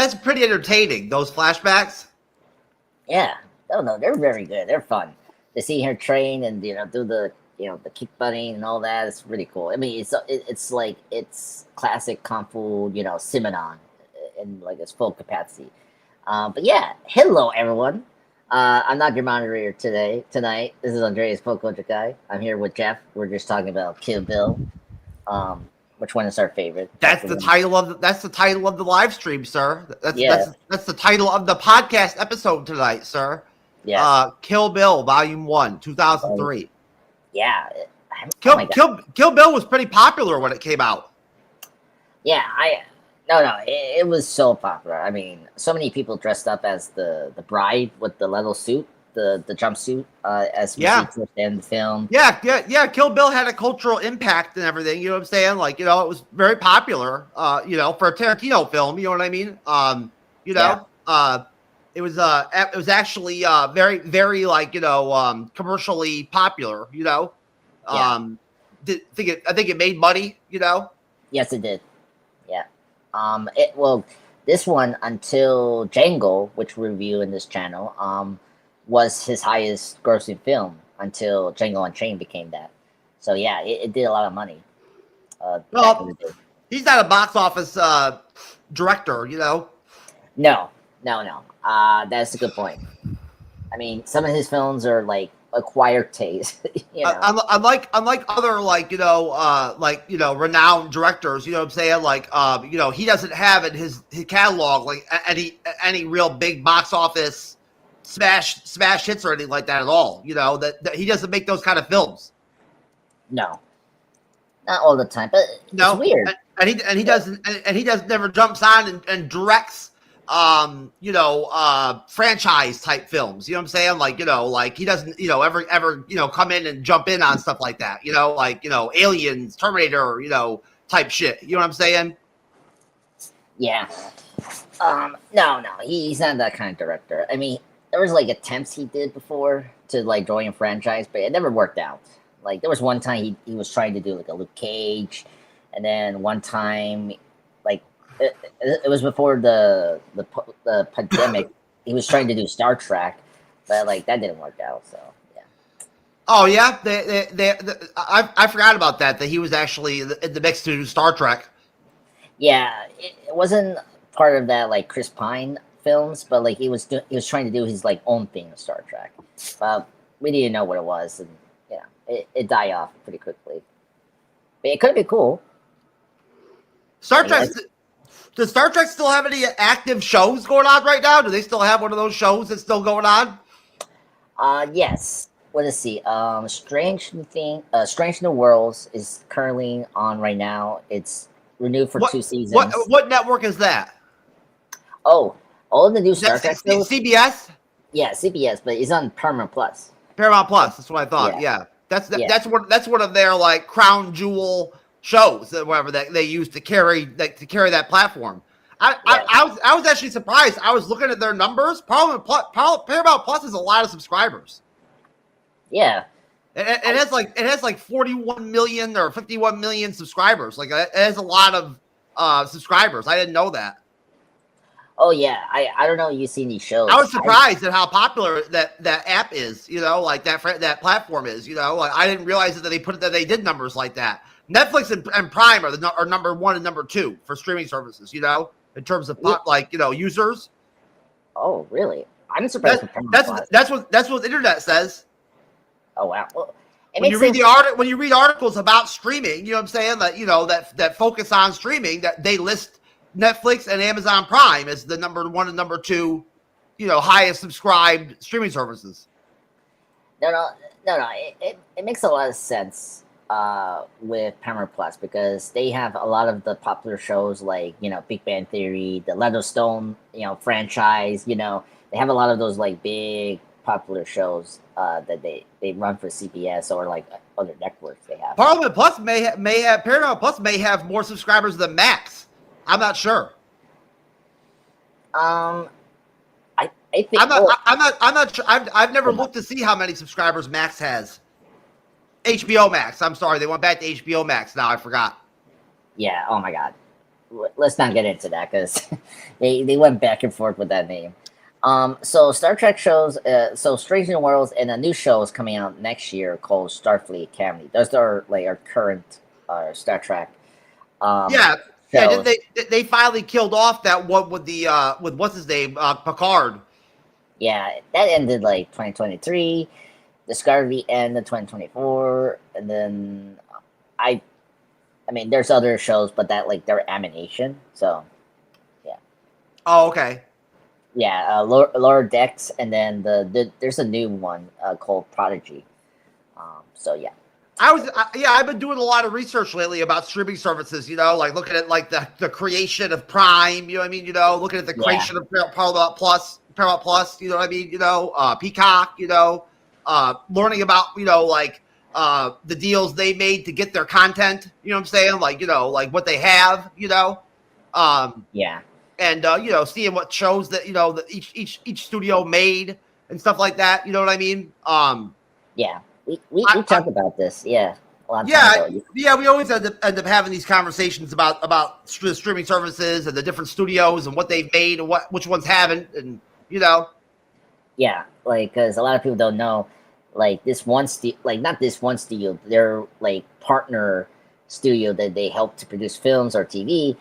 that's pretty entertaining. Those flashbacks. Yeah, no, they're very good. They're fun. To see her train and do the the kick butting and all that. It's really cool. I mean, it's like it's classic Kung Fu Simonon in like its full capacity. But yeah, hello everyone. I'm not your moderator tonight. This is Andreas Pokoja Guy. I'm here with Jeff. We're just talking about Kill Bill. Which one is our favorite? That's the title of the live stream, sir. That's the title of the podcast episode tonight, sir. Yeah. Kill Bill, Volume 1, 2003. Yeah. Kill Bill was pretty popular when it came out. Yeah, it was so popular. I mean, so many people dressed up as the bride with the little suit, the jumpsuit, as we see towards the end of the film. Yeah. Kill Bill had a cultural impact and everything. You know what I'm saying? Like, it was very popular. For a Tarantino film. You know what I mean? It was actually very, very like commercially popular. I think it made money. Yes, it did. Yeah. This one until Django, which we review in this channel, was his highest grossing film until Django Unchained became that. So yeah, it did a lot of money. Well, he's not a box office director, No. That's a good point. I mean, some of his films are like acquired taste. Unlike other renowned directors, you know what I'm saying? Like he doesn't have in his catalog like any real big box office smash hits or anything like that at all. That he doesn't make those kind of films. No, not all the time, but it's weird. And he doesn't never jumps on and directs franchise type films. You know what I'm saying? Like he doesn't ever come in and jump in on stuff like that. Aliens, Terminator, type shit. You know what I'm saying? Yeah. No, he's not that kind of director. I mean, there was like attempts he did before to like join a franchise, but it never worked out. Like there was one time he was trying to do like a Luke Cage, and then one time like it was before the pandemic. He was trying to do Star Trek, but like that didn't work out. So yeah. Oh yeah, I forgot about that he was actually in the mix to do Star Trek. Yeah, it wasn't part of that like Chris Pine films, but like he was trying to do his like own thing with Star Trek. We didn't know what it was, and it died off pretty quickly. But it could be cool. Star Trek. Does Star Trek still have any active shows going on right now? Do they still have one of those shows that's still going on? Yes. Let's see. Strange New Worlds is currently on right now. It's renewed for 2 seasons. What network is that? Oh, all the new Star Trek shows. CBS? Yeah, CBS, but it's on Paramount Plus. Paramount Plus. That's what I thought. Yeah. That's one of their like crown jewel shows, whatever that they use to carry that platform. I was actually surprised. I was looking at their numbers. Paramount Plus has a lot of subscribers. Yeah, it has like 41 million or 51 million subscribers. Like it has a lot of subscribers. I didn't know that. Oh yeah, I don't know if you've seen these shows. I was surprised at how popular that app is. Like that platform is. Like I didn't realize that they did numbers like that. Netflix and Prime are number 1 and number 2 for streaming services. In terms of users. Oh really? I'm surprised. That's what the internet says. Oh wow. Well, when you read articles about streaming, you know what I'm saying, that focus on streaming, that they list Netflix and Amazon Prime as the number 1 and number 2, highest subscribed streaming services. No. It makes a lot of sense with Paramount Plus because they have a lot of the popular shows like Big Bang Theory, the Yellowstone franchise. They have a lot of those like big popular shows that they run for CBS or like other networks they have. Paramount Plus may have more subscribers than Max. I'm not sure. I think I'm not sure. I've never looked to see how many subscribers Max has. HBO Max. I'm sorry, they went back to HBO Max now. I forgot. Yeah. Oh my God. let's not get into that because they went back and forth with that name. So Star Trek shows, so Strange New Worlds, and a new show is coming out next year called Starfleet Academy. Those are like our current Star Trek. Yeah, shows. They finally killed off that one with the with what's his name, Picard. Yeah, that ended like 2023. Discovery ended 2024, and then I mean, there's other shows, but that like they're animation. So, yeah. Oh, okay. Yeah, Lower Decks, and then there's a new one called Prodigy. So yeah. I've been doing a lot of research lately about streaming services, like looking at like the creation of Prime, you know what I mean? Looking at the creation of Paramount Plus, you know what I mean? Peacock, learning about, like the deals they made to get their content, you know what I'm saying? Like what they have, yeah. And seeing what shows that, that each studio made and stuff like that, you know what I mean? Yeah. We talked about this, a lot of time ago. Yeah. We always end up having these conversations about streaming services and the different studios and what they've made and which ones haven't, and Yeah, like because a lot of people don't know, like this one not this one studio, their like partner studio that they help to produce films or TV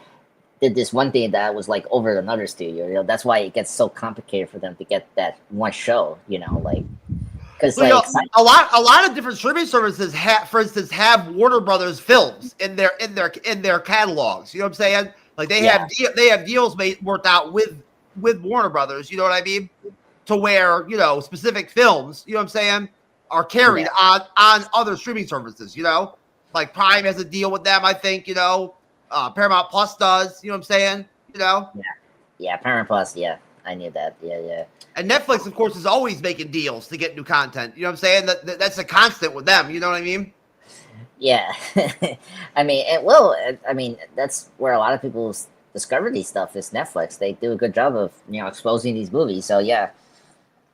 did this one thing that was like over another studio. That's why it gets so complicated for them to get that one show. Like. Because a lot of different streaming services for instance, have Warner Brothers films in their catalogs. You know what I'm saying? Like they have deals worked out with Warner Brothers. You know what I mean? To where specific films, you know what I'm saying, are carried on other streaming services. Like Prime has a deal with them. I think Paramount Plus does. You know what I'm saying? Yeah, Paramount Plus. Yeah, I knew that. Yeah. And Netflix, of course, is always making deals to get new content. You know what I'm saying? That's a constant with them. You know what I mean? Yeah. I mean, that's where a lot of people discover these stuff is Netflix. They do a good job of, exposing these movies. So, yeah.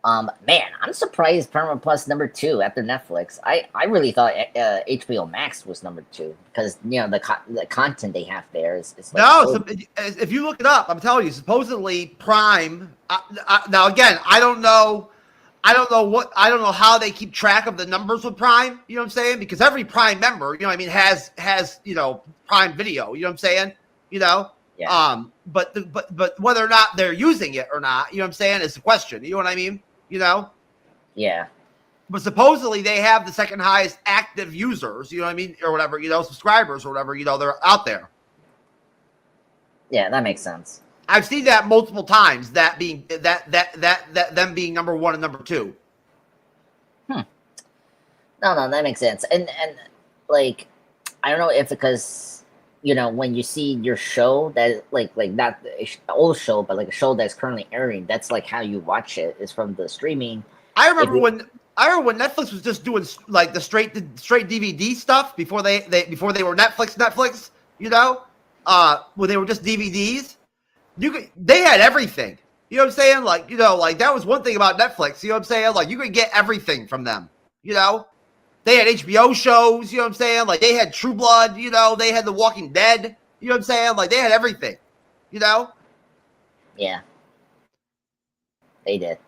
Man, I'm surprised Paramount Plus number 2 after Netflix. I really thought HBO Max was number 2 because, the content they have there is like so if you look it up, I'm telling you, supposedly Prime. Now again, I don't know how they keep track of the numbers with Prime. You know what I'm saying? Because every Prime member, has Prime Video. You know what I'm saying? Yeah. But whether or not they're using it or not, you know what I'm saying, is the question. You know what I mean? Yeah. But supposedly they have the second highest active users, you know what I mean, or whatever, subscribers or whatever, they're out there. Yeah, that makes sense. I've seen that multiple times. That being that them being number 1 and number 2. No, that makes sense. And like, I don't know if because when you see your show that like not the old show, but like a show that's currently airing, that's like how you watch it is from the streaming. I remember when Netflix was just doing like the straight DVD stuff before they were Netflix, when they were just DVDs. They had everything. You know what I'm saying? Like, like that was one thing about Netflix. You know what I'm saying? Like you could get everything from them. They had HBO shows, you know what I'm saying? Like, they had True Blood, they had The Walking Dead, you know what I'm saying? Like, they had everything, Yeah. They did.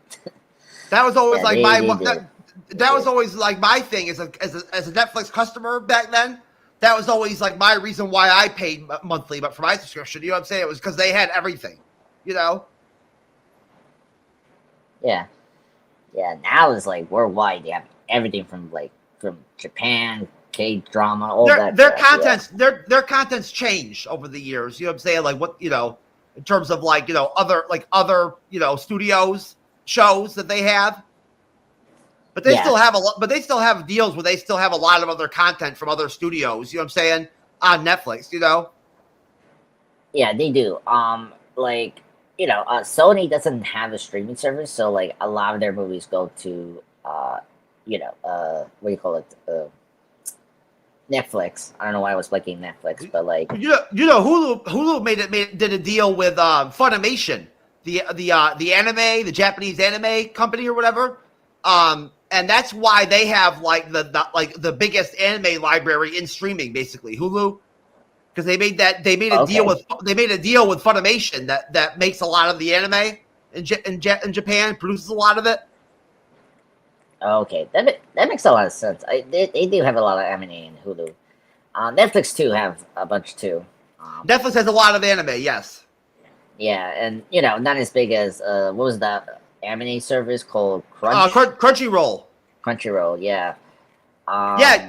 That was always that was always like my thing as a Netflix customer back then. That was always like my reason why I paid monthly, but for my subscription, you know what I'm saying? It was because they had everything, Yeah. Yeah, now it's like worldwide. They have everything from Japan, K-drama, all their content's changed over the years. You know what I'm saying? Like what, in terms of other studios shows that they have. But they still have still have deals where they still have a lot of other content from other studios, you know what I'm saying, on Netflix, Yeah, they do. Sony doesn't have a streaming service, so like a lot of their movies go to what do you call it? Netflix. I don't know why I was liking Netflix, but like Hulu did a deal with Funimation, the anime, the Japanese anime company or whatever. And that's why they have like the biggest anime library in streaming, basically. Hulu, because they made a deal with Funimation that makes a lot of the anime in Japan, produces a lot of it. Okay, that makes a lot of sense. They do have a lot of anime in Hulu. Netflix too have a bunch too. Netflix has a lot of anime, yes. Yeah, and not as big as what was that anime service called Crunchyroll. Crunchyroll, yeah.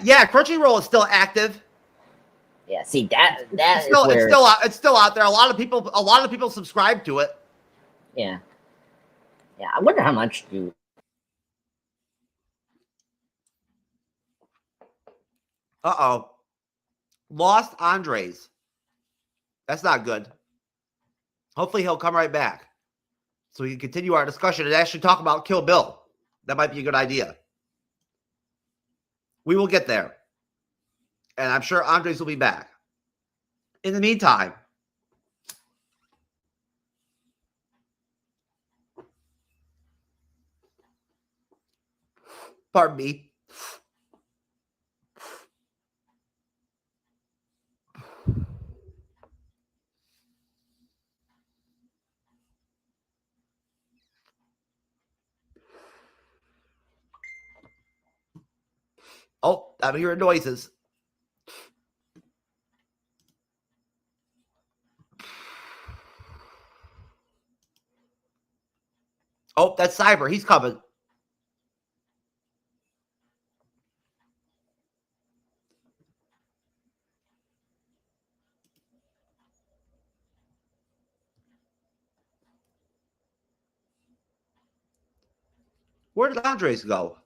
Yeah. Crunchyroll is still active. Yeah, see that it's still out there. A lot of people subscribe to it. Yeah. I wonder how much do. Lost Andres. That's not good. Hopefully he'll come right back so we can continue our discussion and actually talk about Kill Bill. That might be a good idea. We will get there. And I'm sure Andres will be back. In the meantime, pardon me. Oh, I'm hearing noises. Oh, that's Cyber. He's coming. Where did Andres go?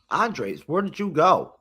Andres, where did you go?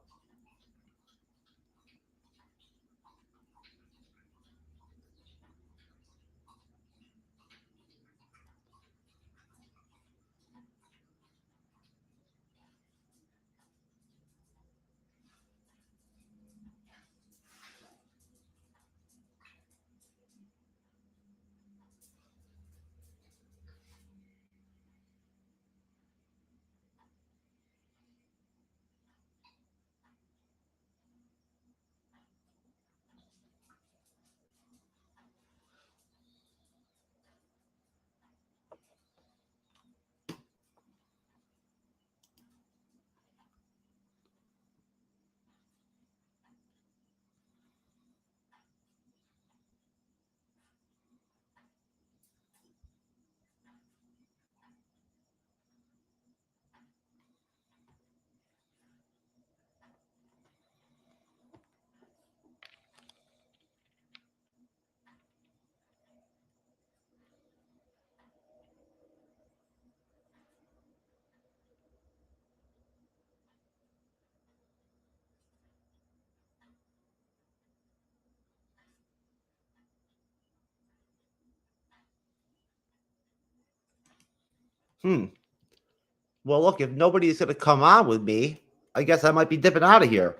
Well, look, if nobody's going to come on with me, I guess I might be dipping out of here.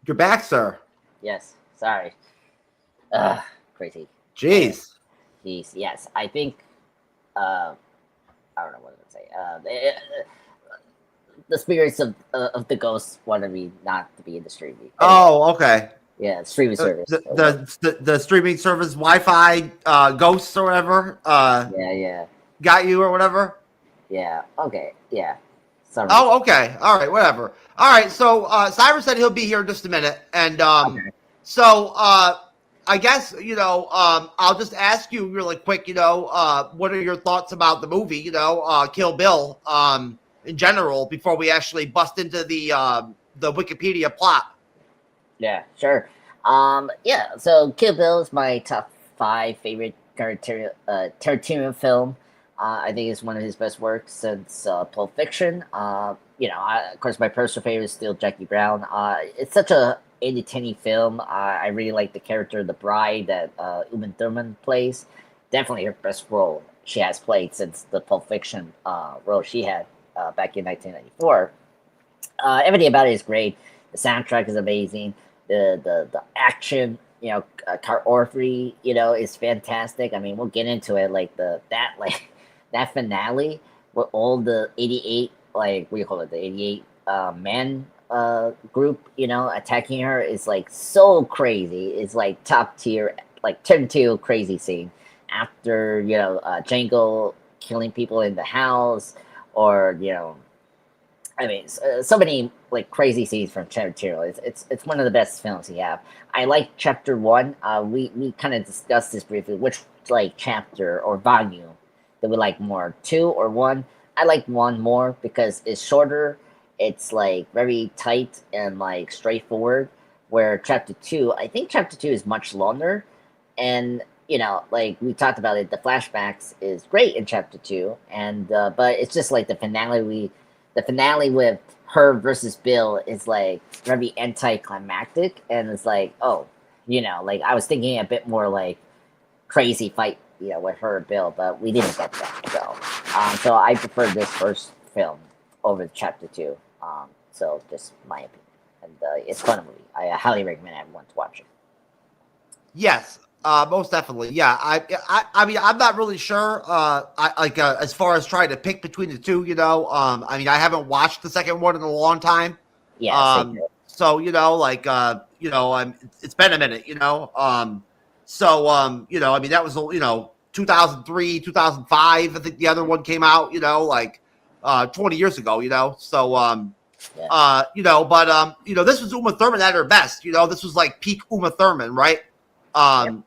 You're back, sir. Yes. Sorry. Crazy. Jeez. Jeez. Yes. I think. I don't know what to say. The spirits of the ghosts wanted me not to be in the streaming. Anyway, Oh, okay. yeah, streaming service. The streaming service Wi-Fi ghosts or whatever. Yeah. Got you or whatever. Yeah. Okay. Yeah. Sorry. Oh, okay. All right. Whatever. All right. So Cyber said he'll be here in just a minute, and Okay. so I guess I'll just ask you really quick. What are your thoughts about the movie? Kill Bill. In general, before we actually bust into the Wikipedia plot. Yeah. Sure. Yeah. So Kill Bill is my top 5 favorite Tarantino film. I think it's one of his best works since Pulp Fiction. Of course, my personal favorite is still Jackie Brown. It's such a entertaining film. I really like the character of the bride that Uma Thurman plays. Definitely her best role she has played since the Pulp Fiction role she had back in 1994. Everything about it is great. The soundtrack is amazing. The action, choreography, is fantastic. I mean, we'll get into it. Like that finale with all the 88, what do you call it? The 88 men group, attacking her is like so crazy. It's like top tier, like Tarantino crazy scene. After Django killing people in the house, or so many like crazy scenes from Tarantino. It's one of the best films he have. I like chapter 1. We kind of discussed this briefly. Which chapter or volume that we like more, 2 or 1? I like 1 more because it's shorter. It's like very tight and like straightforward. Where chapter 2, I think chapter 2 is much longer, and like we talked about it, the flashbacks is great in chapter 2, and but it's just like the finale with her versus Bill is like very anticlimactic, and it's like, like I was thinking a bit more like crazy fight, with her and Bill, but we didn't get that. So I prefer this first film over chapter 2. So just my opinion, and it's a fun movie. I highly recommend everyone to watch it. Yes. Most definitely, yeah. I mean, I'm not really sure. As far as trying to pick between the two, I mean, I haven't watched the second one in a long time. Yeah. So it's been a minute, I mean, that was 2003, 2005. I think the other one came out, 20 years ago, So this was Uma Thurman at her best. This was like peak Uma Thurman, right? Yeah.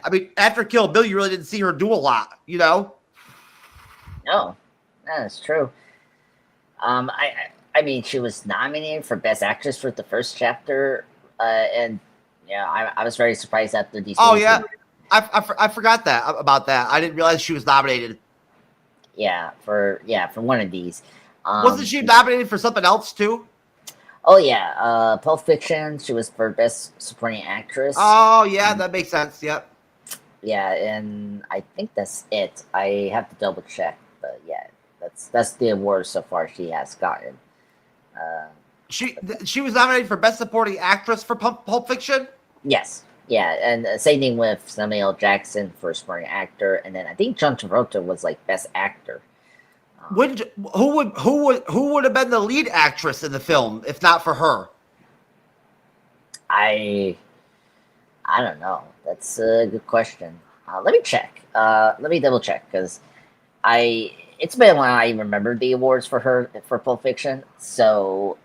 I mean, after Kill Bill, you really didn't see her do a lot, No, that's true. I mean, she was nominated for Best Actress for the first chapter, and I was very surprised after these. Oh yeah, I forgot about that. I didn't realize she was nominated. Yeah, for one of these. Wasn't she nominated for something else too? Oh yeah, Pulp Fiction. She was for Best Supporting Actress. Oh yeah, that makes sense. Yep. Yeah, and I think that's it. I have to double check, but yeah, that's the award so far she has gotten. She was nominated for Best Supporting Actress for Pulp Fiction. Yes. Yeah, and same thing with Samuel L. Jackson for Supporting Actor, and then I think John Travolta was like Best Actor. Who would have been the lead actress in the film if not for her? I I don't know. That's a good question. Let me check. Let me double check because it's been a while I remember the awards for her for Pulp Fiction. So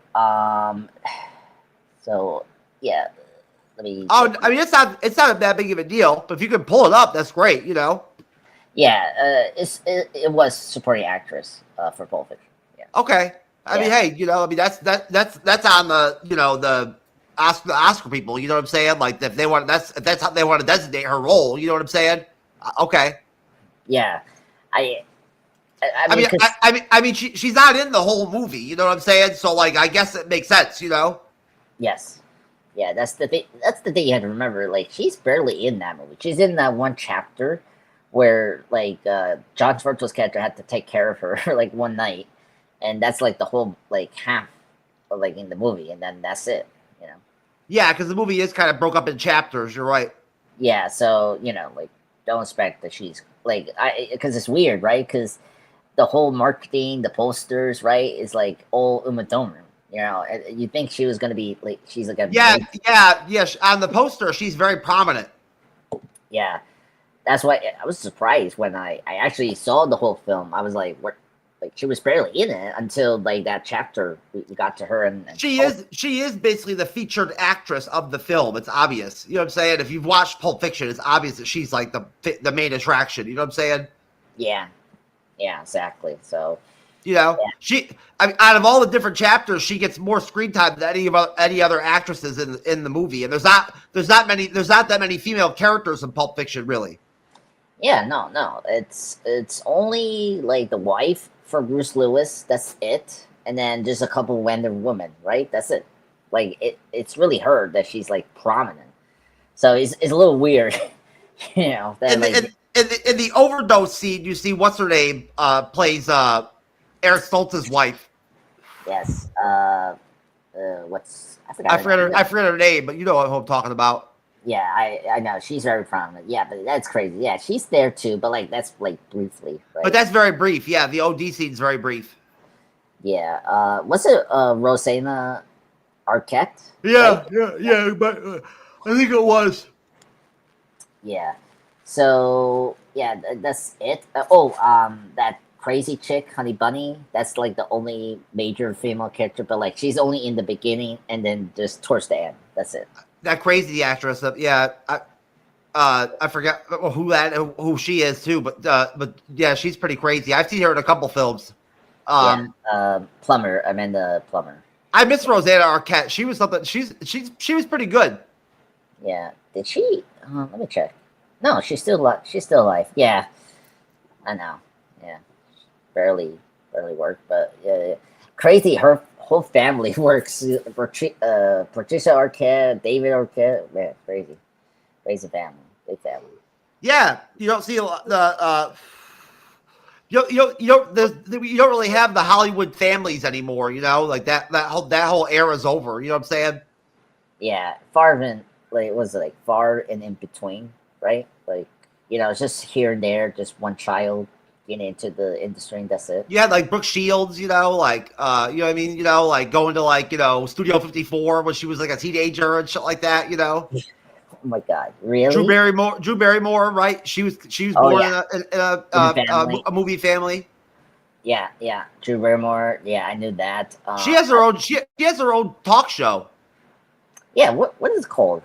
so yeah, let me. Oh, I mean, it's not that big of a deal, but if you can pull it up, that's great. You know. Yeah, it was supporting actress for Pulp Fiction. Yeah. Okay. I mean, hey, you know, I mean that's on the the Oscar people. You know what I'm saying? Like if they want if that's how they want to designate her role. You know what I'm saying? Okay. Yeah, I I mean, she's not in the whole movie. You know what I'm saying? So like, I guess it makes sense. You know? Yes. Yeah, that's the thing. That's the thing you have to remember. Like, she's barely in that movie. She's in that one chapter where like John Turturro's character had to take care of her like one night, and that's like the whole like half of like in the movie, and then that's it. You know. Yeah, because the movie is kind of broke up in chapters. You're right. Yeah, so like don't expect that she's like because it's weird, right? Because the whole marketing, the posters, right, is like all Uma Thurman. You know, you think she was gonna be like she's like a yeah. On the poster, she's very prominent. Yeah, that's why I was surprised when I actually saw the whole film. I was like, what? Like she was barely in it until like that chapter we got to her and she is basically the featured actress of the film. It's obvious. You know what I'm saying? If you've watched Pulp Fiction, it's obvious that she's like the main attraction. You know what I'm saying? Yeah, exactly. So you know, I mean, out of all the different chapters, she gets more screen time than any other actresses in the movie. And there's not that many female characters in Pulp Fiction, really. Yeah, no, it's only like the wife for Bruce Willis. That's it, and then just a couple Wonder Woman, right? That's it. Like it's really her that she's like prominent. So it's a little weird, you know. That, in the overdose scene, you see what's her name plays Eric Stoltz's wife. Yes. I forget her name, but you know who I'm talking about. Yeah, I know she's very prominent. Yeah, but that's crazy. Yeah, she's there too, but like that's like briefly. Right? But that's very brief. Yeah, the OD scene's very brief. Yeah. What's it? Rosanna Arquette. Yeah, right? yeah. But I think it was. Yeah. So yeah, that's it. That crazy chick, Honey Bunny. That's like the only major female character, but like she's only in the beginning and then just towards the end. That's it. That crazy actress, yeah, I forget who she is too, but yeah, she's pretty crazy. I've seen her in a couple films. Plumber, Amanda Plummer. I miss Rosanna Arquette. She was something. She was pretty good. Yeah, did she? Let me check. No, she's still alive. Yeah, I know. Yeah, barely worked, but yeah. Crazy. Her whole family works. Patricia Arquette, David Arquette. Man, crazy family, big family. Yeah, you don't see the you don't really have the Hollywood families anymore. You know, like that whole era's over. You know what I'm saying? Yeah, far and in between, right? Like it's just here and there, just one child getting into the industry, and that's it. Yeah, like Brooke Shields, you know what I mean? Like going to Studio 54 when she was like a teenager and shit like that, Oh my God, really? Drew Barrymore, right? She was born in a movie family. Yeah. Drew Barrymore. Yeah, I knew that. She has her own talk show. Yeah, what is it called?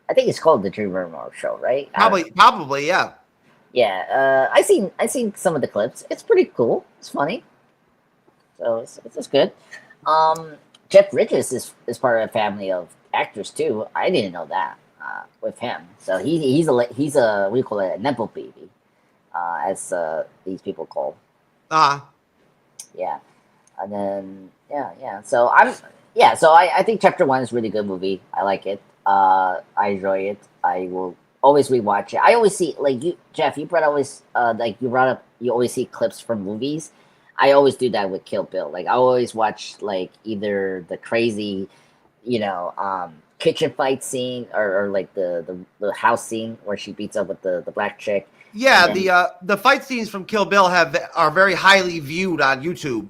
I think it's called the Drew Barrymore Show, right? Probably, yeah. Yeah, I seen some of the clips. It's pretty cool. It's funny. So it's good. Jeff Bridges is part of a family of actors too. I didn't know that with him. So he's a what do you call it, a nepo baby, as these people call. Yeah, and then yeah. So I think Chapter 1 is a really good movie. I like it. I enjoy it. I will always rewatch it. I always see Jeff. You always you always see clips from movies. I always do that with Kill Bill. Like I always watch like either the crazy, kitchen fight scene or like the house scene where she beats up with the black chick. Yeah, the fight scenes from Kill Bill are very highly viewed on YouTube.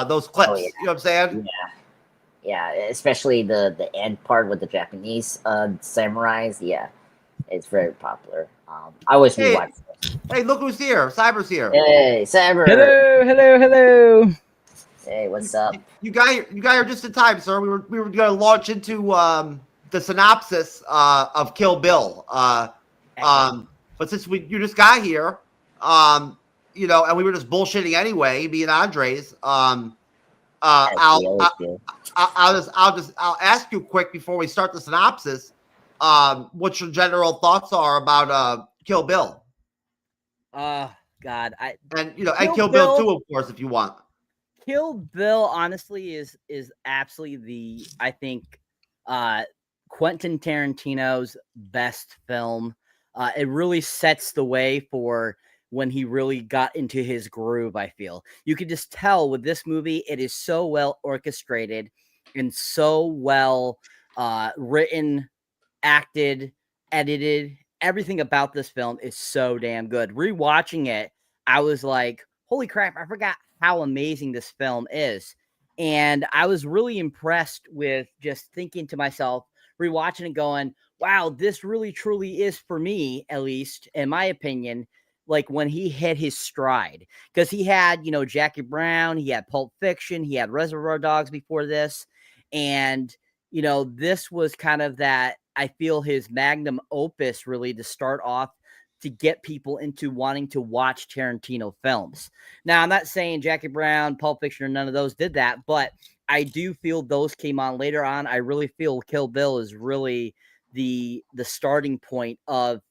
Those clips. Oh, yeah. You know what I'm saying? Yeah, especially the end part with the Japanese samurais. Yeah, it's very popular. I always Hey, rewatch this. hey, look who's here. Cyber's here. Hey, Saber. Hello, hello, hello. Hey, what's up? You got here just in time, sir. We were going to launch into the synopsis of Kill Bill. But since you just got here, you know, and we were just bullshitting anyway, me and Andres. I'll ask you quick before we start the synopsis. What your general thoughts are about Kill Bill? God, And Kill Bill 2, of course, if you want. Kill Bill, honestly, is absolutely I think Quentin Tarantino's best film. It really sets the way for when he really got into his groove. I feel you could just tell with this movie, it is so well orchestrated and so well written, acted, edited. Everything about this film is so damn good. Rewatching it, I was like, holy crap, I forgot how amazing this film is. And I was really impressed with just thinking to myself, rewatching it going, wow, this really truly is, for me, at least, in my opinion, like when he hit his stride. Because he had, Jackie Brown, he had Pulp Fiction, he had Reservoir Dogs before this. And, this was kind of that, I feel, his magnum opus, really, to start off to get people into wanting to watch Tarantino films. Now, I'm not saying Jackie Brown, Pulp Fiction, or none of those did that, but I do feel those came on later on. I really feel Kill Bill is really the starting point of,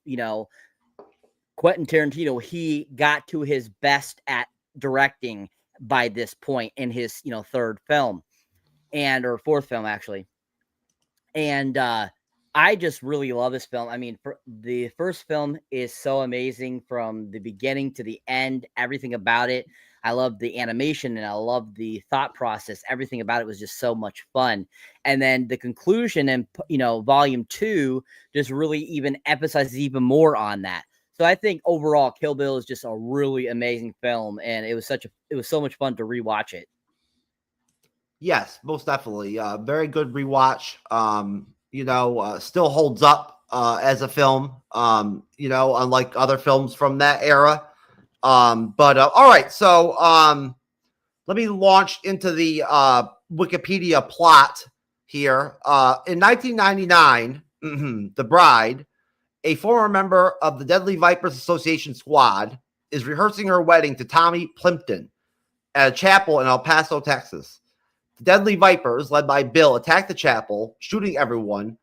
Quentin Tarantino. He got to his best at directing by this point in his, third film or fourth film, actually. And, I just really love this film. I mean, the first film is so amazing from the beginning to the end, everything about it. I love the animation and I love the thought process. Everything about it was just so much fun. And then the conclusion and, volume 2 just really even emphasizes even more on that. So I think overall Kill Bill is just a really amazing film. And it was so much fun to rewatch it. Yes, most definitely. Very good rewatch. Still holds up as a film, unlike other films from that era. But all right, so let me launch into the Wikipedia plot here. In 1999, the bride, a former member of the Deadly Vipers Association squad, is rehearsing her wedding to Tommy Plimpton at a chapel in El Paso, Texas. The Deadly Vipers, led by Bill, attack the chapel, shooting everyone.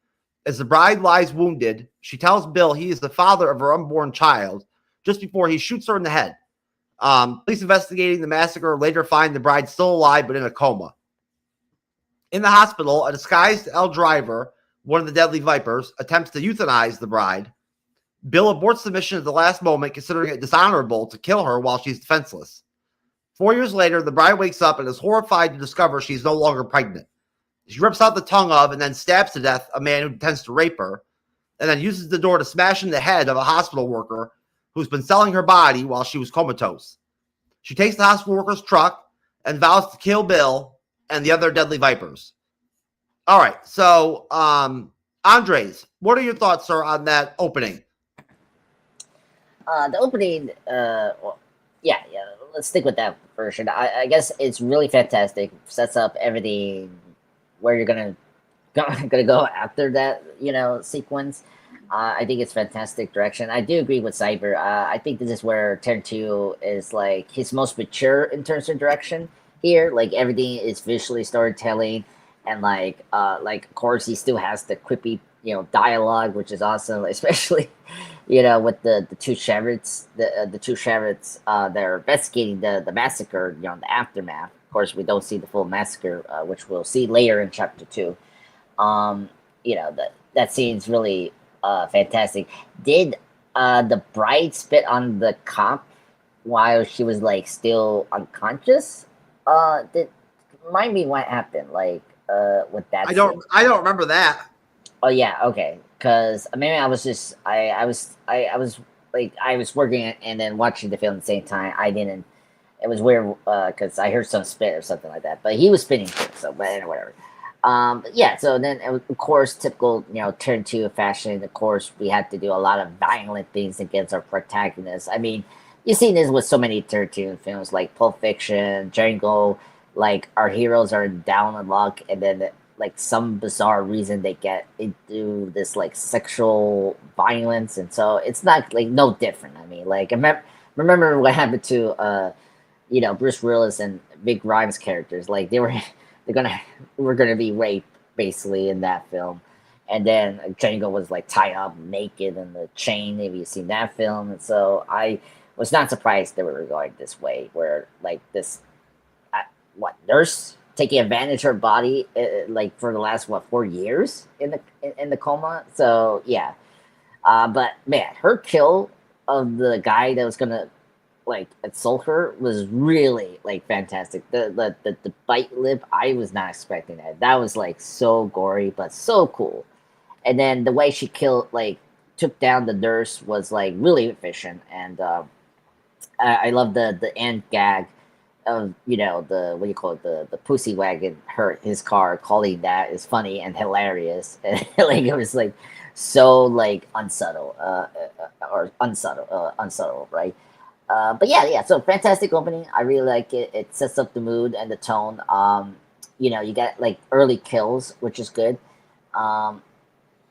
As the bride lies wounded, she tells Bill he is the father of her unborn child just before he shoots her in the head. Police investigating the massacre later find the bride still alive but in a coma. In the hospital, a disguised L driver, one of the Deadly Vipers, attempts to euthanize the bride. Bill aborts the mission at the last moment, considering it dishonorable to kill her while she's defenseless. 4 years later, the bride wakes up and is horrified to discover she's no longer pregnant. She rips out the tongue of and then stabs to death a man who intends to rape her, and then uses the door to smash in the head of a hospital worker who's been selling her body while she was comatose. She takes the hospital worker's truck and vows to kill Bill and the other Deadly Vipers. All right, so Andres, what are your thoughts, sir, on that opening? The opening, yeah, let's stick with that version. I guess it's really fantastic. Sets up everything where you're gonna go after that, sequence. I think it's fantastic direction. I do agree with Cyber. I think this is where Tarantino is like his most mature in terms of direction here. Like everything is visually storytelling, and like of course he still has the quippy dialogue, which is awesome, especially with the two sheriffs, the two sheriffs they're investigating the massacre, the aftermath. Of course, we don't see the full massacre, which we'll see later in chapter 2. That scene's really fantastic. Did the bride spit on the cop while she was like still unconscious? Remind me what happened, with that. I don't remember that. Oh yeah, okay. Because maybe I was just I was working and then watching the film at the same time. I didn't. It was weird because I heard some spit or something like that. But he was spitting too. So, but anyway, whatever. Yeah, so then of course, typical turn to fashion. Of course, we had to do a lot of violent things against our protagonists. I mean, you've seen this with so many turn films like Pulp Fiction, Django. Like our heroes are down on luck, and then like some bizarre reason they get into this like sexual violence, and so it's not like no different. I mean, like remember what happened to Bruce Willis and Big Rhymes characters. Like we're gonna be raped basically in that film. And then Django was like tied up naked in the chain. Maybe you've seen that film. And so I was not surprised they were going this way, where like this nurse taking advantage of her body like for the last 4 years in the coma. So yeah, but man, her kill of the guy that was gonna like assault her was really like fantastic. The bite lip, I was not expecting that. That was like so gory but so cool. And then the way she took down the nurse was like really efficient. And I love the end gag of the what do you call it, the pussy wagon hurt his car. Calling that is funny and hilarious. And like it was like so like unsubtle right. But yeah, so fantastic opening. I really like it. It sets up the mood and the tone. You got like early kills, which is good.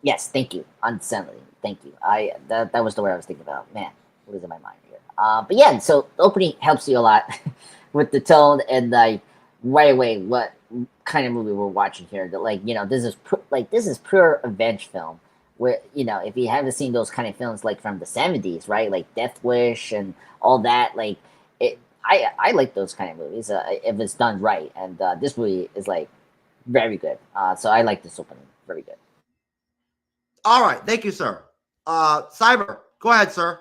Yes, thank you. Unsettling. Thank you. That was the word I was thinking about. Man, what is in my mind here? But yeah, so the opening helps you a lot with the tone and like right away what kind of movie we're watching here. That this is pure revenge film. Where if you haven't seen those kind of films like from the 70s, right, like Death Wish and all that, like I like those kind of movies if it's done right. And this movie is like very good. So I like this opening. Very good. All right, thank you, sir. Cyber, go ahead, sir.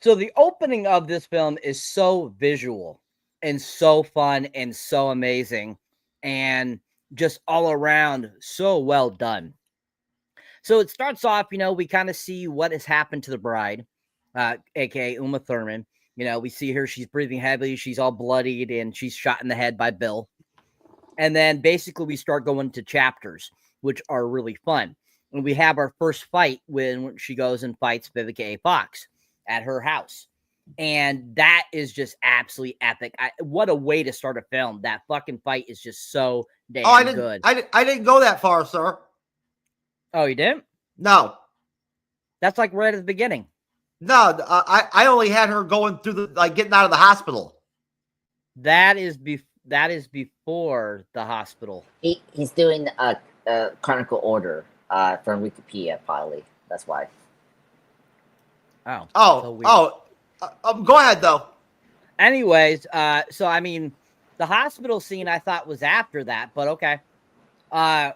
So the opening of this film is so visual and so fun and so amazing and just all around so well done. So it starts off, we kind of see what has happened to the bride, aka Uma Thurman. We see her, she's breathing heavily, she's all bloodied, and she's shot in the head by Bill. And then basically we start going to chapters, which are really fun. And we have our first fight when she goes and fights Vivica A. Fox at her house. And that is just absolutely epic. What a way to start a film. That fucking fight is just so damn good. I didn't go that far, sir. Oh, you didn't? No. That's like right at the beginning. No, I only had her going through getting out of the hospital. That is before the hospital. He's doing a chronicle order from Wikipedia, probably. That's why. Go ahead though. Anyways, so I mean, the hospital scene I thought was after that, but okay. But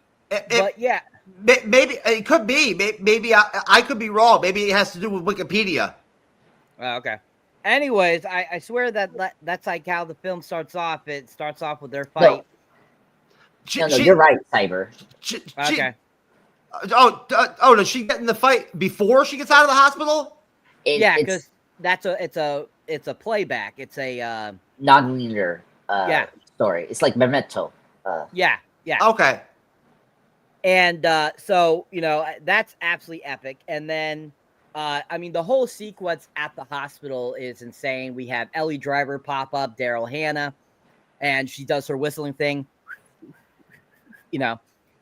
yeah, maybe it could be. Maybe I could be wrong. Maybe it has to do with Wikipedia. Okay. Anyways, I swear that's like how the film starts off. It starts off with their fight. No, you're right, Cyber. Okay. Does she get in the fight before she gets out of the hospital? Yeah, because it's a playback. It's a non-linear story. It's like Memento. Yeah. Okay. And so that's absolutely epic. And then I mean, the whole sequence at the hospital is insane. We have Ellie Driver pop up, Daryl Hannah, and she does her whistling thing,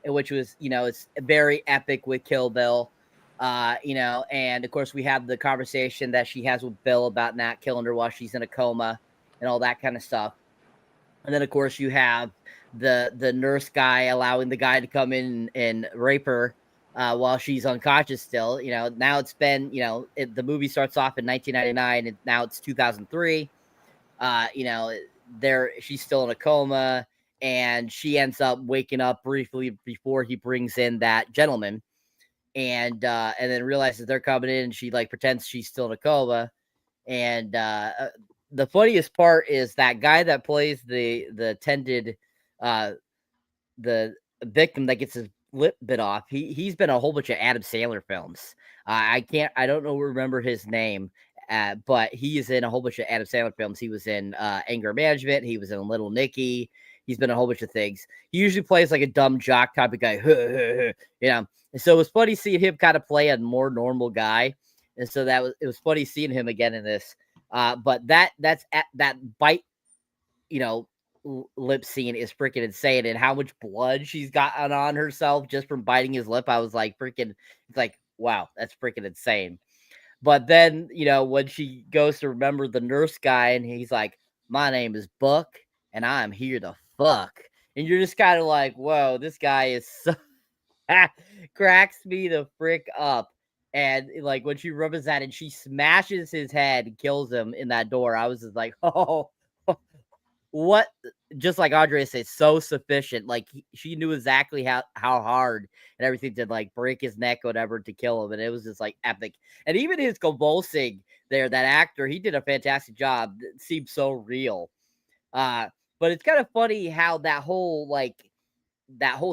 which was, it's very epic with Kill Bill, and of course we have the conversation that she has with Bill about not killing her while she's in a coma and all that kind of stuff. And then, of course, you have the nurse guy allowing the guy to come in and rape her while she's unconscious still. Now it's been, the movie starts off in 1999 and now it's 2003. She's still in a coma and she ends up waking up briefly before he brings in that gentleman and then realizes they're coming in and she pretends she's still in a coma. And the funniest part is that guy that plays the tended the victim that gets his lip bit off. He's been a whole bunch of Adam Sandler films. I don't remember his name, but he is in a whole bunch of Adam Sandler films. He was in Anger Management. He was in Little Nicky. He's been in a whole bunch of things. He usually plays like a dumb jock type of guy, you know. And so it was funny seeing him kind of play a more normal guy. And so it was funny seeing him again in this. But that bite, you know, lip scene is freaking insane, and how much blood she's gotten on herself just from biting his lip. I was like, freaking, it's like, wow, that's freaking insane. But then, you know, when she goes to remember the nurse guy, and he's like, my name is Buck, and I'm here to fuck. And you're just kind of like, whoa, this guy is so cracks me the frick up. And like when she remembers that and she smashes his head and kills him in that door, I was just like, oh, what? Just like Andre said, so sufficient. Like she knew exactly how hard and everything to like break his neck or whatever to kill him. And it was just like epic. And even his convulsing there, that actor, he did a fantastic job. It seemed so real. But it's kind of funny how that whole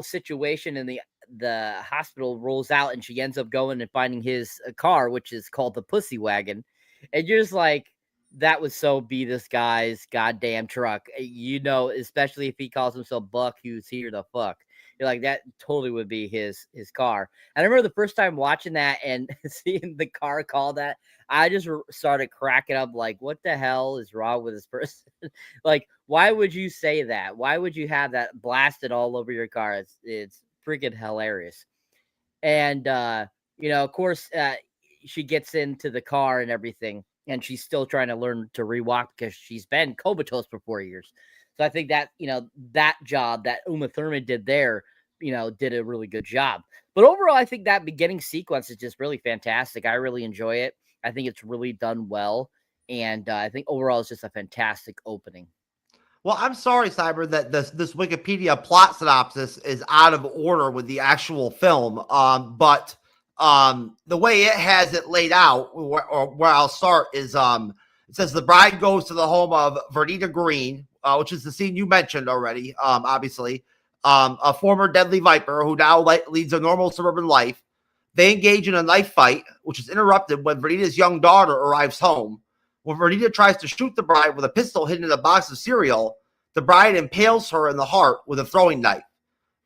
situation in the hospital rolls out, and she ends up going and finding his car, which is called the Pussy Wagon. And you're just like, that was so be this guy's goddamn truck, you know, especially if he calls himself Buck, who's here to fuck. You're like, that totally would be his car. And I remember the first time watching that and seeing the car call that, I just started cracking up like, what the hell is wrong with this person? Like, why would you say that? Why would you have that blasted all over your car? It's freaking hilarious. And, you know, of course, she gets into the car and everything, and she's still trying to learn to rewalk because she's been comatose for 4 years. So I think that, you know, that job that Uma Thurman did there, you know, did a really good job. But overall, I think that beginning sequence is just really fantastic. I really enjoy it. I think it's really done well. And I think overall it's just a fantastic opening. Well, I'm sorry, Cyber, that this Wikipedia plot synopsis is out of order with the actual film. But the way it has it laid out, where I'll start, is it says the bride goes to the home of Vernita Green, which is the scene you mentioned already, obviously, a former deadly viper who now leads a normal suburban life. They engage in a knife fight, which is interrupted when Vernita's young daughter arrives home. When Vernita tries to shoot the bride with a pistol hidden in a box of cereal, the bride impales her in the heart with a throwing knife.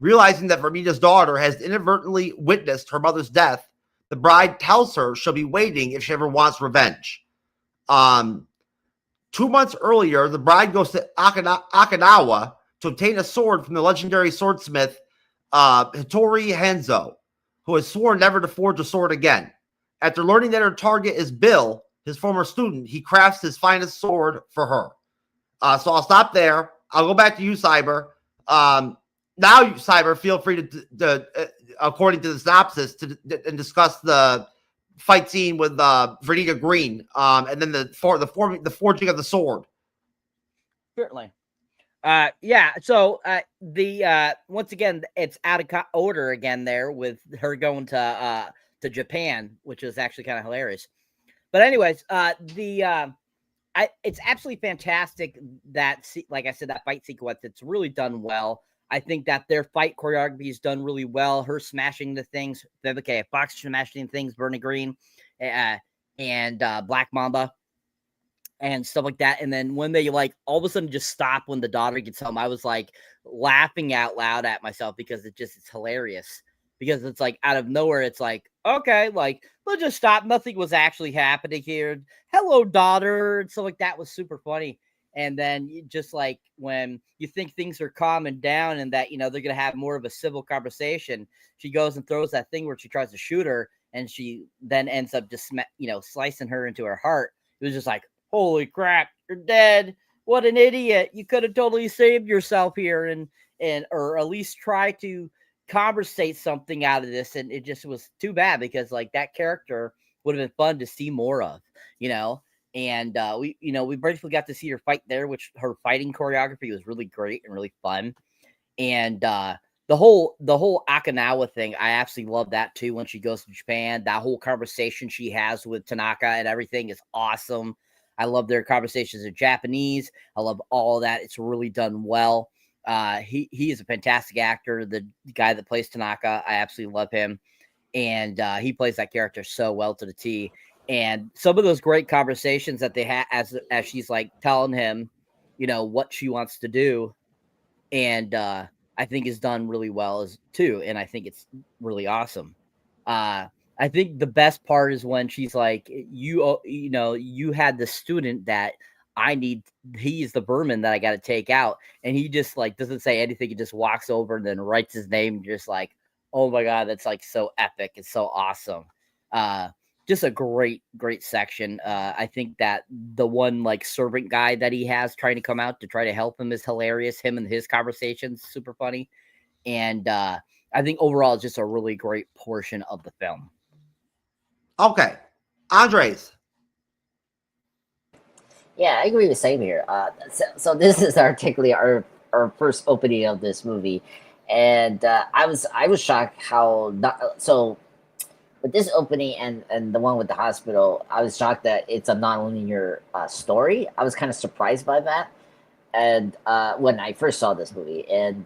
Realizing that Vernita's daughter has inadvertently witnessed her mother's death, the bride tells her she'll be waiting if she ever wants revenge. 2 months earlier, the bride goes to Okinawa to obtain a sword from the legendary swordsmith Hattori Hanzo, who has sworn never to forge a sword again. After learning that her target is Bill, his former student, he crafts his finest sword for her. So I'll stop there. I'll go back to you, Cyber. Now, Cyber, feel free to according to the synopsis, and discuss the fight scene with Vernita Green, and then the forging of the sword. Certainly. Yeah. So once again, it's out of order again there with her going to Japan, which is actually kind of hilarious. But anyways, it's absolutely fantastic that, like I said, that fight sequence, it's really done well. I think that their fight choreography is done really well. Her smashing the things, okay, Fox smashing things, Bernie Green, and Black Mamba, and stuff like that. And then when they like all of a sudden just stop when the daughter gets home, I was like laughing out loud at myself because it's hilarious. Because it's like out of nowhere, it's like, okay, like let's just stop. Nothing was actually happening here. Hello, daughter, and stuff like that was super funny. And then just like when you think things are calming down and that, you know, they're going to have more of a civil conversation, she goes and throws that thing where she tries to shoot her, and she then ends up just, you know, slicing her into her heart. It was just like, holy crap, you're dead. What an idiot. You could have totally saved yourself here and or at least try to conversate something out of this. And it just was too bad because like that character would have been fun to see more of, you know. And we briefly got to see her fight there, which her fighting choreography was really great and really fun. And the whole Okinawa thing, I absolutely love that too. When she goes to Japan, that whole conversation she has with Tanaka and everything is awesome. I love their conversations in Japanese. I love all of that. It's really done well. He is a fantastic actor. The guy that plays Tanaka, I absolutely love him. And he plays that character so well to the T. And some of those great conversations that they had as she's like telling him, you know, what she wants to do. and I think is done really well too, and I think it's really awesome. I think the best part is when she's like, you had the student that he's the vermin that I got to take out. And he just like, doesn't say anything. He just walks over and then writes his name. And just like, oh my God, that's like so epic. It's so awesome. Just a great section. I think that the one like servant guy that he has trying to come out to try to help him is hilarious. Him and his conversations, super funny. And I think overall it's just a really great portion of the film. Okay. Andres. Yeah, I agree with same here. So this is technically our first opening of this movie, and I was shocked how so with this opening and the one with the hospital, I was shocked that it's a non-linear story. I was kind of surprised by that, and when I first saw this movie, and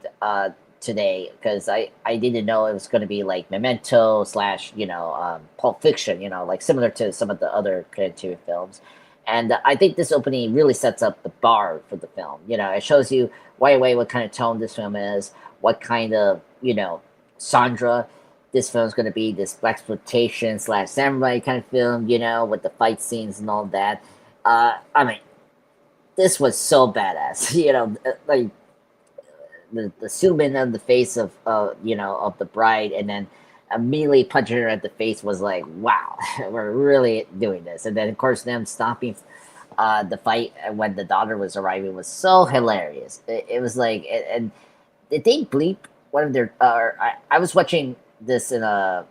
today, because I didn't know it was going to be like Memento / Pulp Fiction, like similar to some of the other creative films. And I think this opening really sets up the bar for the film. It shows you right away what kind of tone this film is, what kind of, genre this film is going to be, this blaxploitation / samurai kind of film, with the fight scenes and all that. I mean, this was so badass, like the zoom in on the face of the bride, and then immediately punching her at the face was like, wow, we're really doing this. And then of course them stopping the fight when the daughter was arriving was so hilarious. It was like, and did they bleep one of their I was watching this in a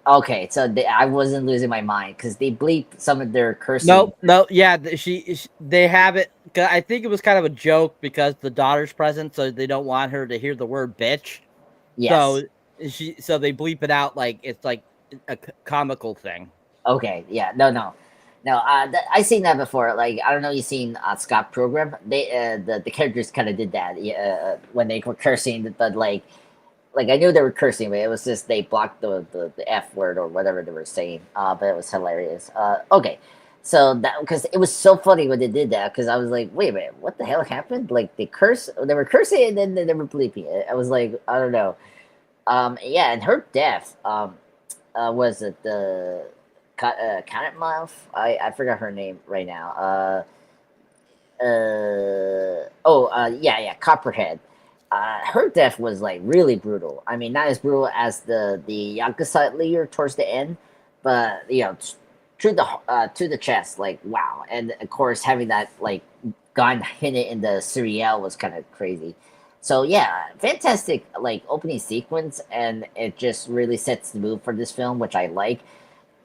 okay, so I wasn't losing my mind because they bleep some of their cursing. No, yeah, they have it. I think it was kind of a joke because the daughter's present, so they don't want her to hear the word bitch. Yes. So they bleep it out like it's like a comical thing. Okay, yeah, no. I seen that before. Like, I don't know, you seen Scott Program? They the characters kind of did that when they were cursing, but like I knew they were cursing, but it was just they blocked the F word or whatever they were saying. But it was hilarious. Okay, so that because it was so funny when they did that, because I was like, wait a minute, what the hell happened? Like they were cursing, and then they were bleeping it. I was like, I don't know. Yeah, and her death, was it the Cottonmouth? I forgot her name right now. Yeah, Copperhead. Her death was like really brutal. I mean, not as brutal as the Yakuza leader towards the end, but to the chest, like wow. And of course, having that like gun hidden in the cereal was kind of crazy. So yeah, fantastic like opening sequence, and it just really sets the mood for this film, which I like.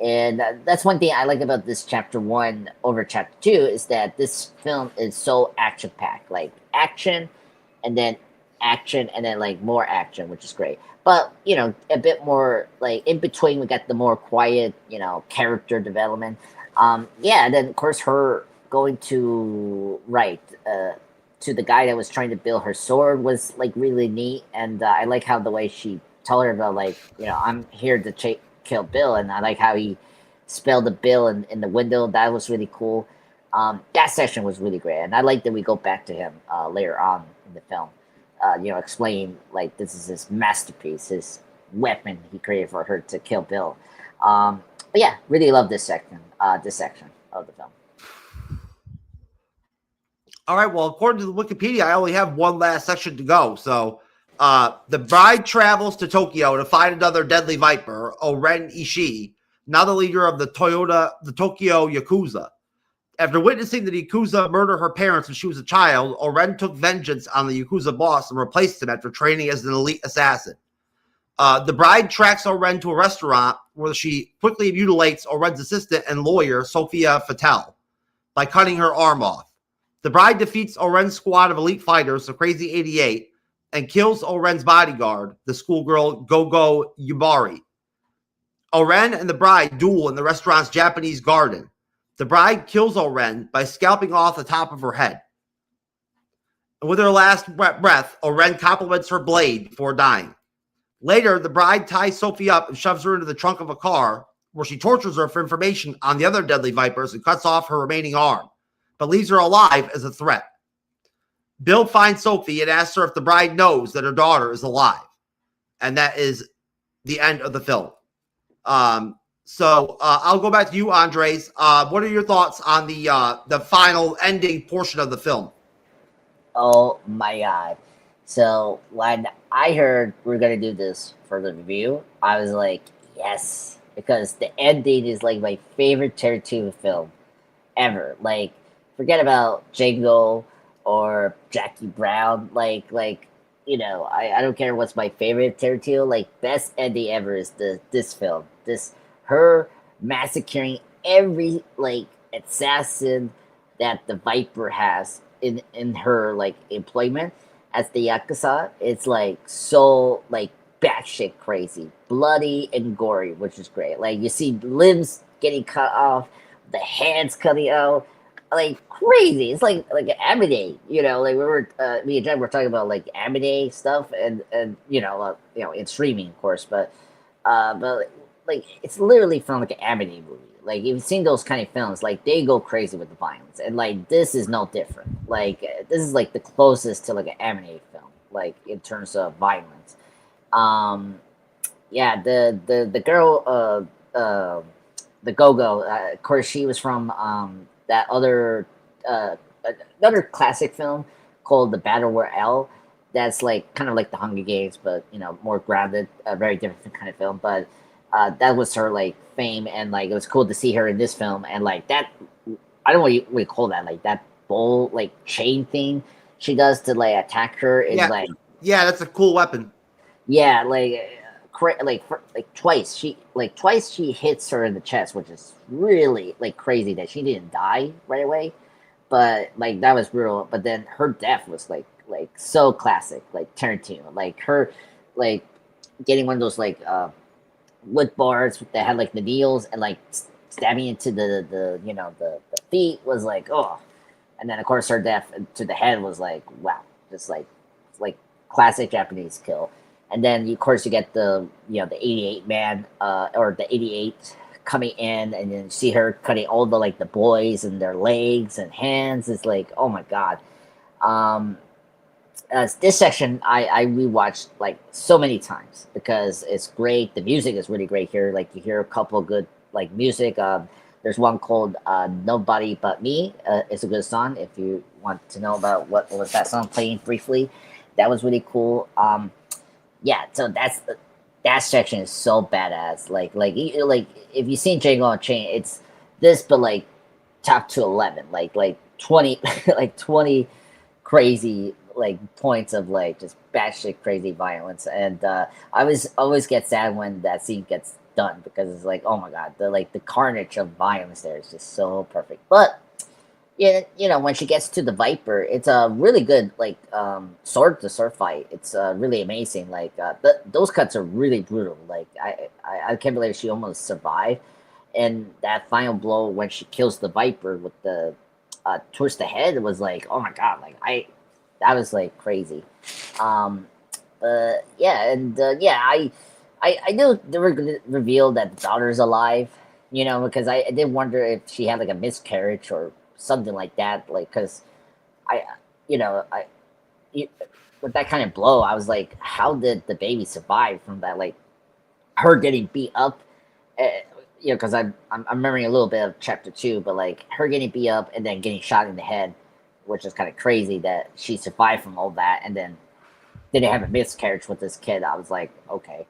And that's one thing I like about this chapter 1 over chapter 2 is that this film is so action packed, like action, and then like more action, which is great. But a bit more like in between, we got the more quiet, character development. Yeah, and then of course her going to to the guy that was trying to build her sword was like really neat, and I like how the way she told her about like I'm here to kill Bill, and I like how he spelled the Bill in the window. That was really cool. That section was really great, and I like that we go back to him later on in the film. Explain like this is his masterpiece, his weapon he created for her to kill Bill. But yeah, really love this section of the film. All right, well, according to the Wikipedia, I only have one last section to go. So the bride travels to Tokyo to find another deadly viper, Oren Ishii, now the leader of the Tokyo Yakuza. After witnessing the Yakuza murder her parents when she was a child, Oren took vengeance on the Yakuza boss and replaced him after training as an elite assassin. The bride tracks Oren to a restaurant where she quickly mutilates Oren's assistant and lawyer, Sophia Fattel, by cutting her arm off. The bride defeats Oren's squad of elite fighters, the Crazy 88, and kills Oren's bodyguard, the schoolgirl Gogo Yubari. Oren and the bride duel in the restaurant's Japanese garden. The bride kills Oren by scalping off the top of her head. And with her last breath, Oren compliments her blade before dying. Later, the bride ties Sophie up and shoves her into the trunk of a car, where she tortures her for information on the other deadly vipers and cuts off her remaining arm, but leaves her alive as a threat. Bill finds Sophie and asks her if the bride knows that her daughter is alive. And that is the end of the film. So I'll go back to you, Andres. What are your thoughts on the final ending portion of the film? Oh my god. So when I heard we are gonna do this for the review, I was like, yes. Because the ending is like my favorite Tarantino film ever. Like, forget about Django or Jackie Brown. Like, you know, I don't care what's my favorite Tarantino. Like, best ending ever is this film. Her massacring every like assassin that the Viper has in her like employment as the Yakuza. It's like so like batshit crazy, bloody and gory, which is great. Like, you see limbs getting cut off, the hands cutting out, like crazy. It's like an anime, you know. Like, we were me and Jen were talking about like anime stuff, and you know, in streaming, of course, but like it's literally from like an anime movie. Like, if you've seen those kind of films, like they go crazy with the violence, and like this is no different. Like, this is like the closest to like an anime film, like in terms of violence. Yeah, the girl, the Go-Go, of course, she was from that other another classic film called The Battle Royale. That's like kind of like The Hunger Games, but you know, more grounded, a very different kind of film. But that was her like fame, and like it was cool to see her in this film. And like that, I don't know what you call that, like that bowl like chain thing she does to like attack her is like, yeah, that's a cool weapon. Yeah, like twice she hits her in the chest, which is really like crazy that she didn't die right away. But like that was brutal. But then her death was like so classic, like Tarantino. Like her like getting one of those like wood bars that had like the needles and like stabbing into the you know the feet was like, oh. And then of course her death to the head was like, wow, just like classic Japanese kill. And then of course you get the 88 man or the 88 coming in, and then you see her cutting all the like the boys and their legs and hands. It's like, oh my god. This section I rewatched like so many times because it's great. The music is really great here. Like, you hear a couple of good like music. There's one called Nobody But Me. It's a good song. If you want to know about what was that song playing briefly, that was really cool. Yeah, so that section is so badass. Like if you've seen Django Unchained, it's this, but like top to 11, like 20, like 20 crazy like points of like just batshit crazy violence. And I always get sad when that scene gets done because it's like, oh my god, the carnage of violence there is just so perfect. But yeah, you know, when she gets to the Viper, it's a really good like sword to sword fight. It's really amazing. Like those cuts are really brutal. Like I can't believe she almost survived. And that final blow when she kills the Viper with the towards the head was like, oh my god, like that was like crazy. Yeah, and yeah, I knew they were gonna reveal that the daughter's alive, you know, because I did wonder if she had like a miscarriage or something like that, like, because with that kind of blow, I was like, how did the baby survive from that, like her getting beat up? Because I'm remembering a little bit of chapter 2, but like her getting beat up and then getting shot in the head, which is kind of crazy that she survived from all that, and then didn't have a miscarriage with this kid. I was like, okay,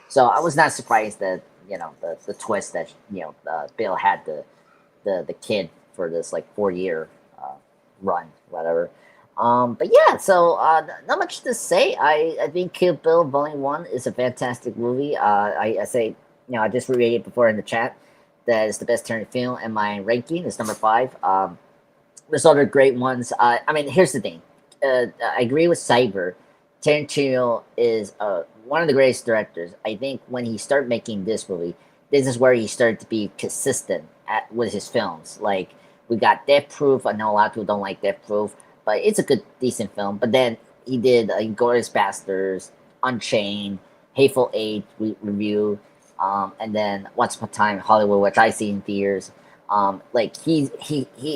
so I was not surprised that the twist that Bill had the kid for this like 4-year run, whatever. But yeah, so not much to say. I think Kill Bill Volume 1 is a fantastic movie. I say, I just reread it before in the chat. That is the best Tarantino film, and my ranking is number 5. There's other great ones. I mean, here's the thing. I agree with Cyber. Tarantino is one of the greatest directors. I think when he started making this movie, this is where he started to be consistent with his films. Like, we got Death Proof. I know a lot of people don't like Death Proof, but it's a good, decent film. But then he did Inglourious Basterds, Unchained, Hateful Eight review, and then Once Upon a Time in Hollywood, which I see in theaters. Like he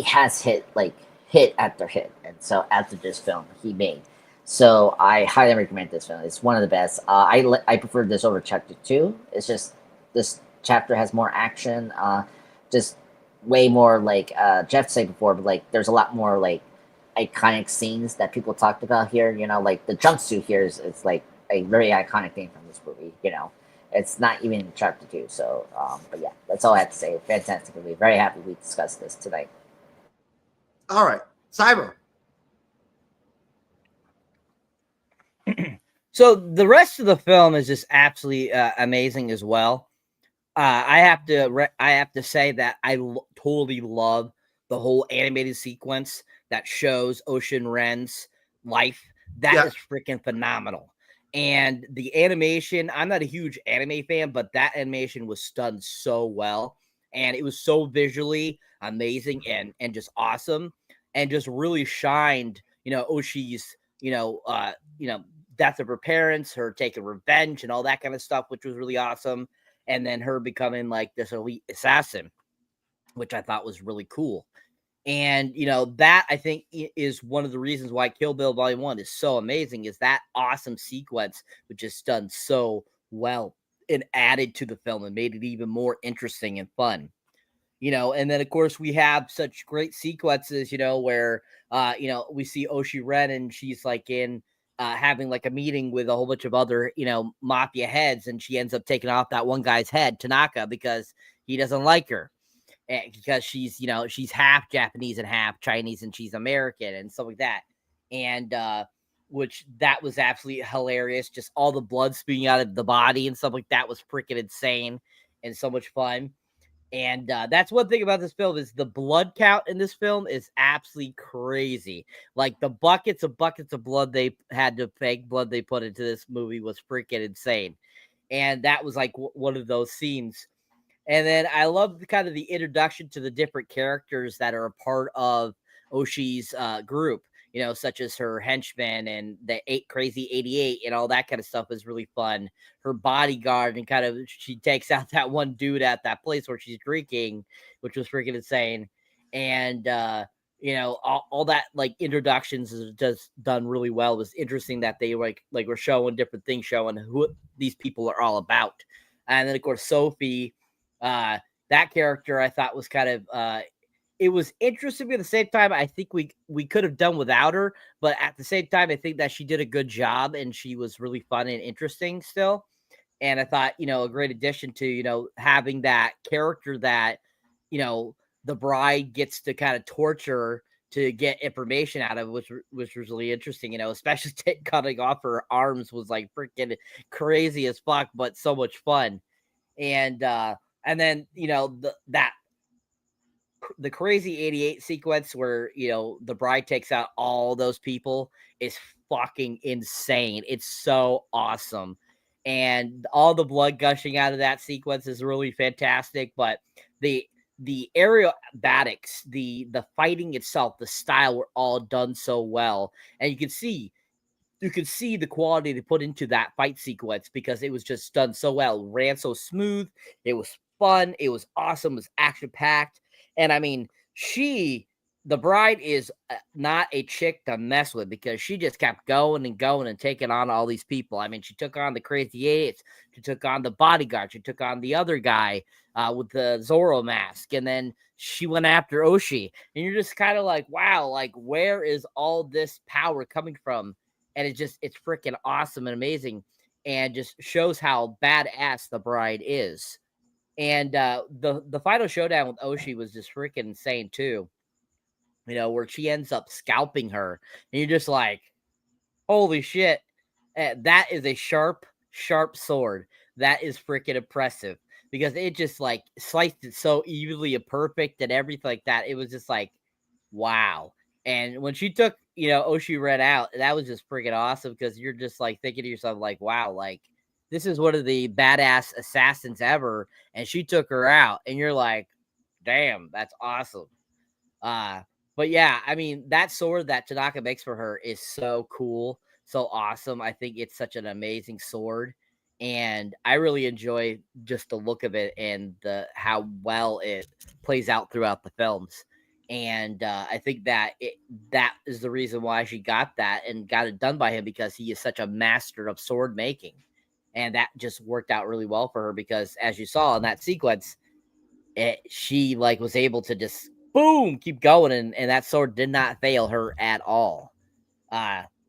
has hit like hit after hit. And so after this film he made. So I highly recommend this film. It's one of the best. I prefer this over Chapter 2. It's just this chapter has more action, just way more like Jeff said before, but like there's a lot more like iconic scenes that people talked about here. You know, like the jumpsuit here is it's like a very iconic thing from this movie. You know, it's not even in Chapter 2. So, but yeah, that's all I have to say. Fantastic movie. Very happy we discussed this tonight. All right, Cyber. So the rest of the film is just absolutely amazing as well. I have to say that I totally love the whole animated sequence that shows Ocean Wren's life. That is freaking phenomenal. And the animation, I'm not a huge anime fan, but that animation was done so well. And it was so visually amazing and just awesome. And just really shined, Oshi's, death of her parents, her taking revenge and all that kind of stuff, which was really awesome. And then her becoming like this elite assassin, which I thought was really cool. And, that I think is one of the reasons why Kill Bill Volume 1 is so amazing, is that awesome sequence, which is done so well and added to the film and made it even more interesting and fun. And then of course we have such great sequences, where, we see Oshi Ren and she's like in, having like a meeting with a whole bunch of other, mafia heads, and she ends up taking off that one guy's head, Tanaka, because he doesn't like her, and because she's, she's half Japanese and half Chinese, and she's American and stuff like that. And which that was absolutely hilarious. Just all the blood spewing out of the body and stuff like that was freaking insane and so much fun. And that's one thing about this film is the blood count in this film is absolutely crazy. Like the buckets of blood they had to fake blood they put into this movie was freaking insane. And that was like one of those scenes. And then I love kind of the introduction to the different characters that are a part of Oshi's group, such as her henchmen and the Crazy 88 and all that kind of stuff is really fun. Her bodyguard, and kind of she takes out that one dude at that place where she's drinking, which was freaking insane. And all that like introductions is just done really well. It was interesting that they like were showing different things, showing who these people are all about. And then of course Sophie, that character I thought was kind of it was interesting, but at the same time, I think we could have done without her. But at the same time, I think that she did a good job and she was really fun and interesting still. And I thought, a great addition to, having that character that, the bride gets to kind of torture to get information out of, which was really interesting, especially cutting off her arms was like freaking crazy as fuck, but so much fun. And then, the Crazy 88 sequence where, the bride takes out all those people is fucking insane. It's so awesome. And all the blood gushing out of that sequence is really fantastic. But the aerobatics, the fighting itself, the style were all done so well. And you could see the quality they put into that fight sequence because it was just done so well. It ran so smooth. It was fun. It was awesome. It was action packed. And I mean, the bride is not a chick to mess with because she just kept going and going and taking on all these people. I mean, she took on the Crazy Eights. She took on the bodyguard. She took on the other guy with the Zorro mask. And then she went after Oshi. And you're just kind of like, wow, like where is all this power coming from? And it's freaking awesome and amazing and just shows how badass the bride is. And the final showdown with Oshi was just freaking insane too. Where she ends up scalping her, and you're just like, holy shit, that is a sharp sword. That is freaking impressive because it just like sliced it so evenly and perfect and everything like that. It was just like, wow. And when she took, Oshi Red out, that was just freaking awesome because you're just like thinking to yourself, like, wow, like this is one of the badass assassins ever. And she took her out, and you're like, damn, that's awesome. But yeah, I mean, that sword that Tanaka makes for her is so cool, so awesome. I think it's such an amazing sword. And I really enjoy just the look of it and how well it plays out throughout the films. And I think that that is the reason why she got that and got it done by him, because he is such a master of sword making. And that just worked out really well for her, because as you saw in that sequence, she like was able to just boom, keep going. And that sword did not fail her at all.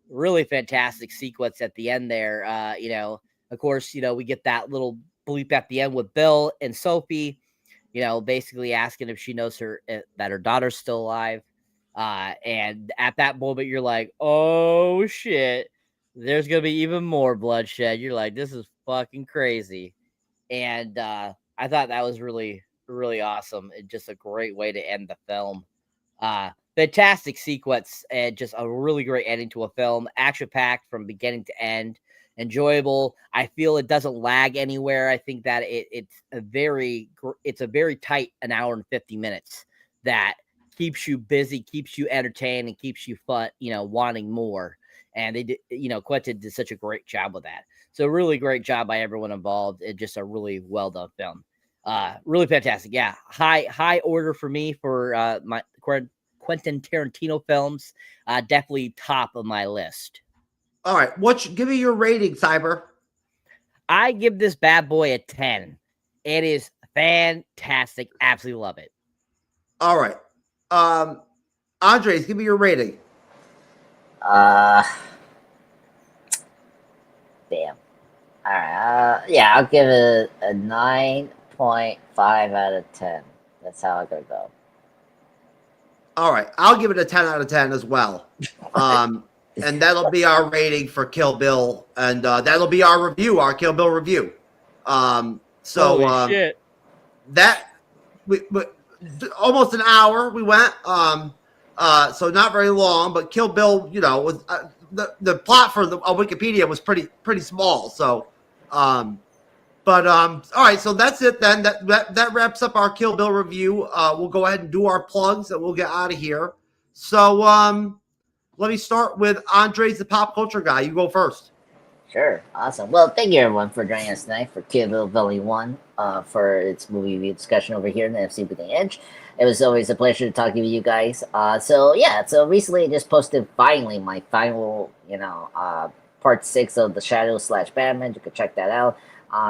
Really fantastic sequence at the end there. Of course, we get that little bleep at the end with Bill and Sophie, basically asking if she knows that her daughter's still alive. And at that moment, you're like, oh shit, there's gonna be even more bloodshed. You're like, this is fucking crazy. And I thought that was really, really awesome. And just a great way to end the film. Fantastic sequence and just a really great ending to a film. Action packed from beginning to end. Enjoyable. I feel it doesn't lag anywhere. I think that it's a very tight an hour and 50 minutes that keeps you busy, keeps you entertained, and keeps you fun, wanting more. And they did, Quentin did such a great job with that. So really great job by everyone involved. It's just a really well done film. Really fantastic. Yeah, high order for me for my Quentin Tarantino films. Definitely top of my list. All right, give me your rating, Cyber. I give this bad boy a 10. It is fantastic. Absolutely love it. All right. Andres, give me your rating. Damn. All right. Yeah, I'll give it a 9.5 out of 10. That's how I'm going to go. All right. I'll give it a 10 out of 10 as well. And that'll be our rating for Kill Bill. And that'll be our Kill Bill review. Shit. That we almost an hour we went. So not very long, but Kill Bill, was the plot for Wikipedia was pretty small. So, all right. So that's it then. That wraps up our Kill Bill review. We'll go ahead and do our plugs and we'll get out of here. So, let me start with Andres, the pop culture guy. You go first. Sure. Awesome. Well, thank you everyone for joining us tonight for Kill Bill Volume 1 for its movie review discussion over here in the FC Bleeding Edge. It was always a pleasure to talk to you guys. So recently I just posted finally my final, part 6 of the Shadow/Batman. You can check that out.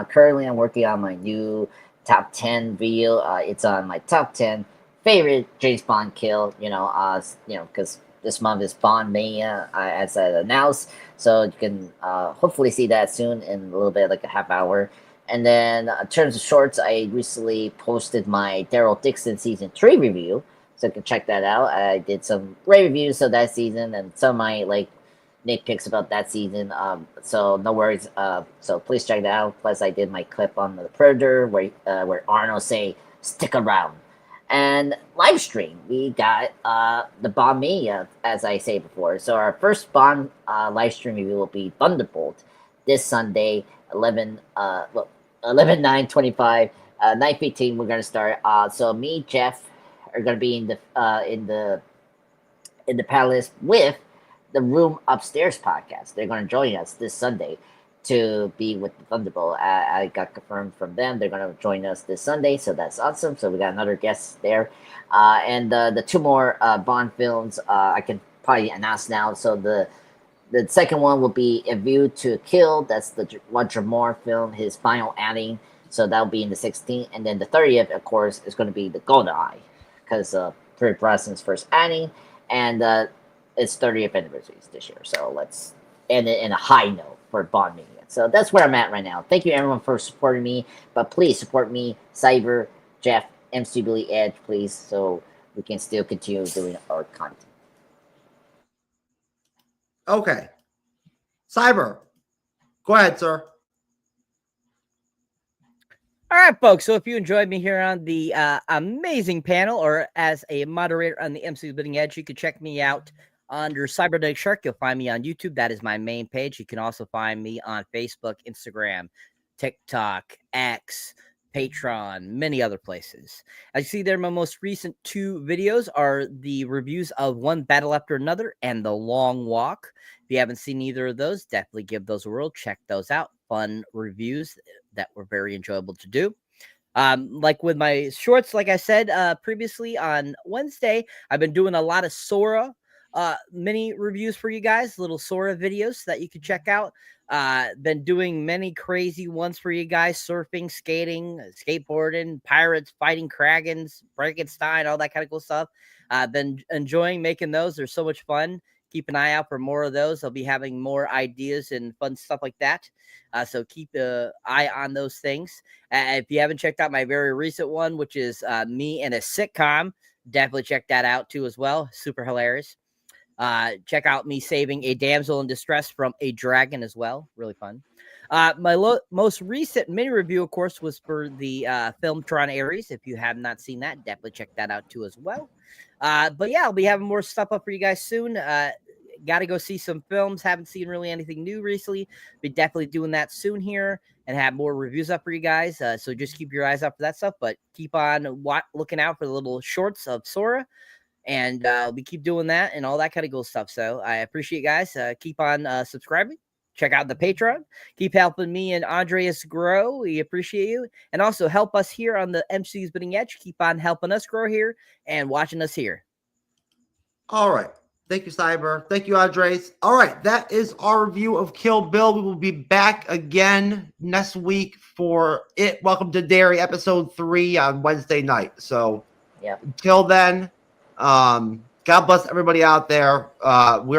Currently I'm working on my new top 10 video. It's on my top 10 favorite James Bond kill, because this month is Bond Mania, as I announced. So you can hopefully see that soon in a little bit, like a half hour. And then in terms of shorts, I recently posted my Daryl Dixon Season 3 review. So you can check that out. I did some great reviews of that season and some of my nitpicks about that season. So no worries. So please check that out. Plus I did my clip on the Predator where Arnold say, stick around. And live stream, we got the Bond Mania, as I say before. So our first Bond live stream review will be Thunderbolt this Sunday, 11/9/25, 9:15. We're gonna start. So me, Jeff, are gonna be in the palace with the Room Upstairs podcast. They're gonna join us this Sunday to be with the Thunderbolt. I got confirmed from them. They're going to join us this Sunday, so that's awesome. So we got another guest there. And the 2 more Bond films I can probably announce now. So the second one will be A View to Kill. That's the Roger Moore film, his final outing. So that'll be in the 16th. And then the 30th, of course, is going to be the GoldenEye, because Pierce Brosnan's first outing. And it's 30th anniversary this year. So let's end it in a high note for Bond Mania. So that's where I'm at right now. Thank you everyone for supporting me, but please support me, Cyber, Jeff, MC Bleeding Edge, please, so we can still continue doing our content. Okay. Cyber, go ahead, sir. All right, folks. So if you enjoyed me here on the amazing panel or as a moderator on the MCU'S Bleeding Edge, you can check me out under Cyberneticshark. You'll find me on YouTube. That is my main page. You can also find me on Facebook, Instagram, TikTok, X, Patreon, many other places. As you see there, my most recent 2 videos are the reviews of One Battle After Another and The Long Walk. If you haven't seen either of those, definitely give those a whirl. Check those out. Fun reviews that were very enjoyable to do. Like with my shorts, like I said previously on Wednesday, I've been doing a lot of Sora mini reviews for you guys, little Sora videos that you can check out. Been doing many crazy ones for you guys: surfing, skating, skateboarding, pirates, fighting kragans, Frankenstein, all that kind of cool stuff. Been enjoying making those. They're so much fun. Keep an eye out for more of those. I'll be having more ideas and fun stuff like that. So keep an eye on those things. If you haven't checked out my very recent one, which is me and a sitcom, definitely check that out too as well. Super hilarious. Check out me saving a damsel in distress from a dragon as well. Really fun. My most recent mini review, of course, was for the film Tron Ares. If you have not seen that, definitely check that out too as well. But yeah, I'll be having more stuff up for you guys soon. Got to go see some films. Haven't seen really anything new recently. Be definitely doing that soon here and have more reviews up for you guys. So just keep your eyes out for that stuff. But keep on looking out for the little shorts of Sora. And we keep doing that and all that kind of cool stuff. So I appreciate you guys. Keep on subscribing. Check out the Patreon. Keep helping me and Andreas grow. We appreciate you. And also help us here on the MCU's Bleeding Edge. Keep on helping us grow here and watching us here. All right. Thank you, Cyber. Thank you, Andres. All right. That is our review of Kill Bill. We will be back again next week for it. Welcome to Derry, episode 3 on Wednesday night. So until then, God bless everybody out there. We're